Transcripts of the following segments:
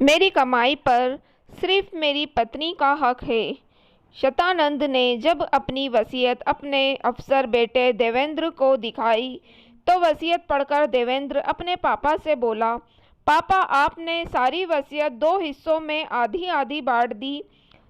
मेरी कमाई पर सिर्फ मेरी पत्नी का हक है। शतानंद ने जब अपनी वसीयत अपने अफसर बेटे देवेंद्र को दिखाई तो वसीयत पढ़कर देवेंद्र अपने पापा से बोला, पापा आपने सारी वसीयत 2 हिस्सों में आधी आधी बांट दी।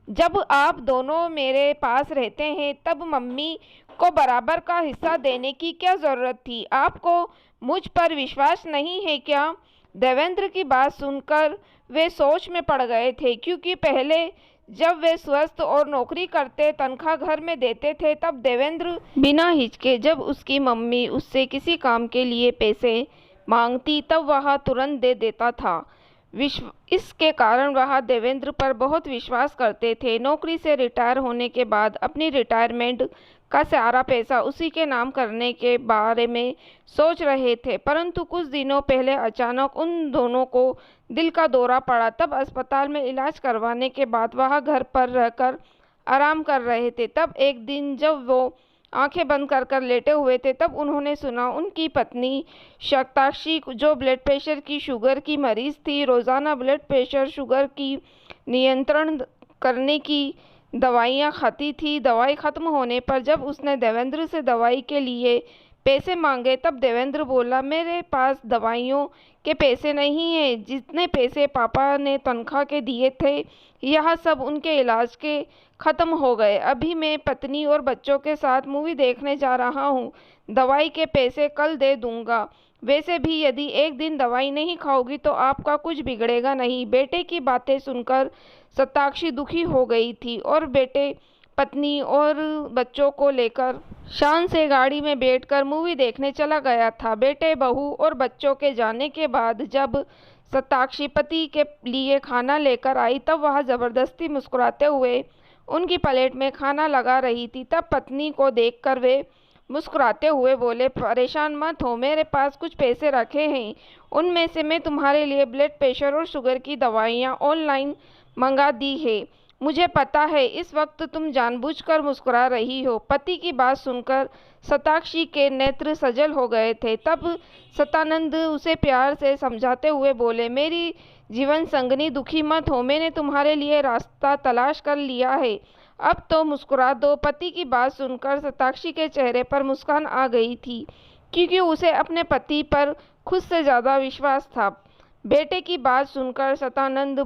जब आप दोनों मेरे पास रहते हैं तब मम्मी को बराबर का हिस्सा देने की क्या ज़रूरत थी? आपको मुझ पर विश्वास नहीं है क्या? देवेंद्र की बात सुनकर वे सोच में पड़ गए थे, क्योंकि पहले जब वे स्वस्थ और नौकरी करते तनख्वाह घर में देते थे तब देवेंद्र बिना हिचके जब उसकी मम्मी उससे किसी काम के लिए पैसे मांगती तब वह तुरंत दे देता था। इसके कारण वह देवेंद्र पर बहुत विश्वास करते थे। नौकरी से रिटायर होने के बाद अपनी रिटायरमेंट का सारा पैसा उसी के नाम करने के बारे में सोच रहे थे, परंतु कुछ दिनों पहले अचानक उन दोनों को दिल का दौरा पड़ा। तब अस्पताल में इलाज करवाने के बाद वह घर पर रहकर आराम कर रहे थे। तब एक दिन जब वो आंखें बंद कर लेटे हुए थे तब उन्होंने सुना उनकी पत्नी शताक्षी, जो ब्लड प्रेशर की शुगर की मरीज थी, रोज़ाना ब्लड प्रेशर शुगर की नियंत्रण करने की दवाइयाँ खाती थी। दवाई ख़त्म होने पर जब उसने देवेंद्र से दवाई के लिए पैसे मांगे तब देवेंद्र बोला, मेरे पास दवाइयों के पैसे नहीं हैं। जितने पैसे पापा ने तनख्वाह के दिए थे यह सब उनके इलाज के ख़त्म हो गए। अभी मैं पत्नी और बच्चों के साथ मूवी देखने जा रहा हूँ। दवाई के पैसे कल दे दूँगा। वैसे भी यदि एक दिन दवाई नहीं खाओगी तो आपका कुछ बिगड़ेगा नहीं। बेटे की बातें सुनकर शताक्षी दुखी हो गई थी और बेटे, पत्नी और बच्चों को लेकर शान से गाड़ी में बैठकर मूवी देखने चला गया था। बेटे, बहू और बच्चों के जाने के बाद जब शताक्षी पति के लिए खाना लेकर आई तब वह ज़बरदस्ती मुस्कुराते हुए उनकी प्लेट में खाना लगा रही थी। तब पत्नी को देखकर वे मुस्कुराते हुए बोले, परेशान मत हो, मेरे पास कुछ पैसे रखे हैं, उनमें से मैं तुम्हारे लिए ब्लड प्रेशर और शुगर की दवाइयाँ ऑनलाइन मंगा दी है। मुझे पता है इस वक्त तुम जानबूझकर मुस्कुरा रही हो। पति की बात सुनकर शताक्षी के नेत्र सजल हो गए थे। तब शतानंद उसे प्यार से समझाते हुए बोले, मेरी जीवन संगनी, दुखी मत हो, मैंने तुम्हारे लिए रास्ता तलाश कर लिया है, अब तो मुस्कुरा दो। पति की बात सुनकर शताक्षी के चेहरे पर मुस्कान आ गई थी, क्योंकि उसे अपने पति पर खुद से ज़्यादा विश्वास था। बेटे की बात सुनकर शतानंद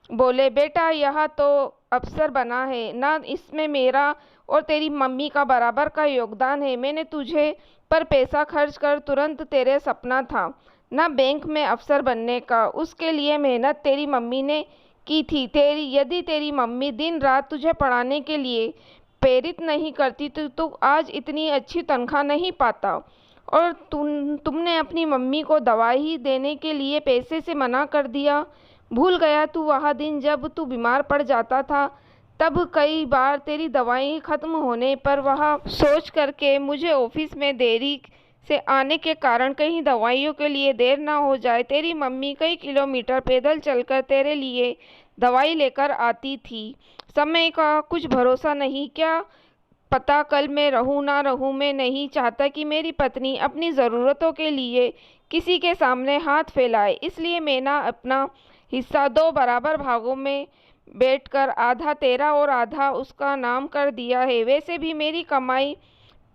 बोले, बेटा यह तो अफसर बना है ना, इसमें मेरा और तेरी मम्मी का बराबर का योगदान है। मैंने तुझे पर पैसा खर्च कर तुरंत तेरे सपना था ना बैंक में अफसर बनने का, उसके लिए मेहनत तेरी मम्मी ने की थी। यदि तेरी मम्मी दिन रात तुझे पढ़ाने के लिए प्रेरित नहीं करती तो तू आज इतनी अच्छी तनख्वाह नहीं पाता। और तुमने अपनी मम्मी को दवाई देने के लिए पैसे से मना कर दिया। भूल गया तू वह दिन जब तू बीमार पड़ जाता था? तब कई बार तेरी दवाई ख़त्म होने पर वह सोच करके मुझे ऑफिस में देरी से आने के कारण कहीं दवाइयों के लिए देर ना हो जाए, तेरी मम्मी कई किलोमीटर पैदल चलकर तेरे लिए दवाई लेकर आती थी। समय का कुछ भरोसा नहीं, क्या पता कल मैं रहूं ना रहूं। मैं नहीं चाहता कि मेरी पत्नी अपनी ज़रूरतों के लिए किसी के सामने हाथ फैलाए, इसलिए मैंने अपना हिस्सा 2 बराबर भागों में बैठकर आधा तेरा और आधा उसका नाम कर दिया है। वैसे भी मेरी कमाई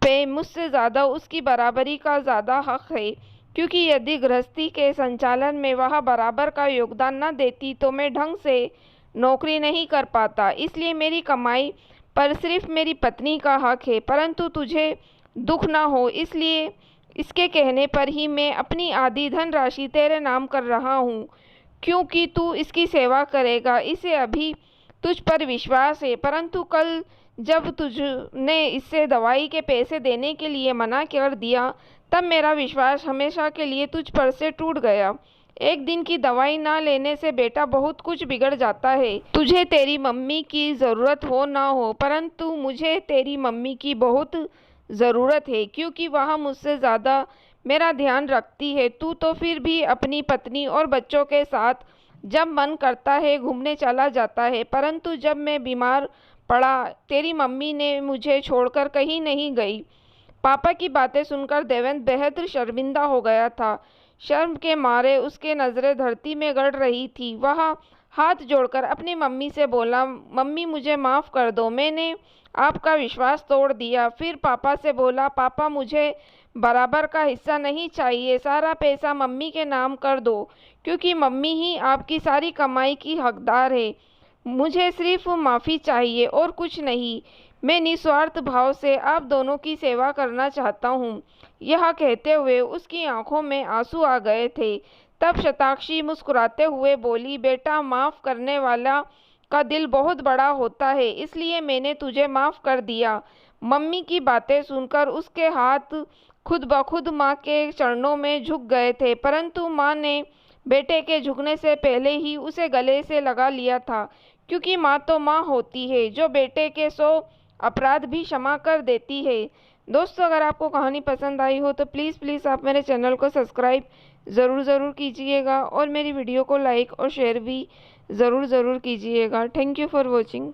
पे मुझसे ज़्यादा उसकी बराबरी का ज़्यादा हक है, क्योंकि यदि गृहस्थी के संचालन में वह बराबर का योगदान न देती तो मैं ढंग से नौकरी नहीं कर पाता। इसलिए मेरी कमाई पर सिर्फ मेरी पत्नी का हक है, परंतु तुझे दुख ना हो इसलिए इसके कहने पर ही मैं अपनी आधी धनराशि तेरे नाम कर रहा हूँ, क्योंकि तू इसकी सेवा करेगा। इसे अभी तुझ पर विश्वास है, परंतु कल जब तुझने इससे दवाई के पैसे देने के लिए मना कर दिया तब मेरा विश्वास हमेशा के लिए तुझ पर से टूट गया। एक दिन की दवाई ना लेने से बेटा बहुत कुछ बिगड़ जाता है। तुझे तेरी मम्मी की ज़रूरत हो ना हो, परंतु मुझे तेरी मम्मी की बहुत ज़रूरत है, क्योंकि वह मुझसे ज़्यादा मेरा ध्यान रखती है। तू तो फिर भी अपनी पत्नी और बच्चों के साथ जब मन करता है घूमने चला जाता है, परंतु जब मैं बीमार पड़ा तेरी मम्मी ने मुझे छोड़कर कहीं नहीं गई। पापा की बातें सुनकर देवेंद्र बेहद शर्मिंदा हो गया था। शर्म के मारे उसके नज़रें धरती में गड़ रही थी। वह हाथ जोड़कर अपनी मम्मी से बोला, मम्मी मुझे माफ़ कर दो, मैंने आपका विश्वास तोड़ दिया। फिर पापा से बोला, पापा मुझे बराबर का हिस्सा नहीं चाहिए, सारा पैसा मम्मी के नाम कर दो, क्योंकि मम्मी ही आपकी सारी कमाई की हकदार है। मुझे सिर्फ माफ़ी चाहिए और कुछ नहीं। मैं निस्वार्थ भाव से आप दोनों की सेवा करना चाहता हूँ। यह कहते हुए उसकी आंखों में आंसू आ गए थे। तब शताक्षी मुस्कुराते हुए बोली, बेटा, माफ़ करने वाला का दिल बहुत बड़ा होता है, इसलिए मैंने तुझे माफ़ कर दिया। मम्मी की बातें सुनकर उसके हाथ खुद ब खुद माँ के चरणों में झुक गए थे, परंतु माँ ने बेटे के झुकने से पहले ही उसे गले से लगा लिया था, क्योंकि माँ तो माँ होती है, जो बेटे के 100 अपराध भी क्षमा कर देती है। दोस्तों, अगर आपको कहानी पसंद आई हो तो प्लीज़ आप मेरे चैनल को सब्सक्राइब ज़रूर कीजिएगा और मेरी वीडियो को लाइक और शेयर भी ज़रूर कीजिएगा। Thank you for watching.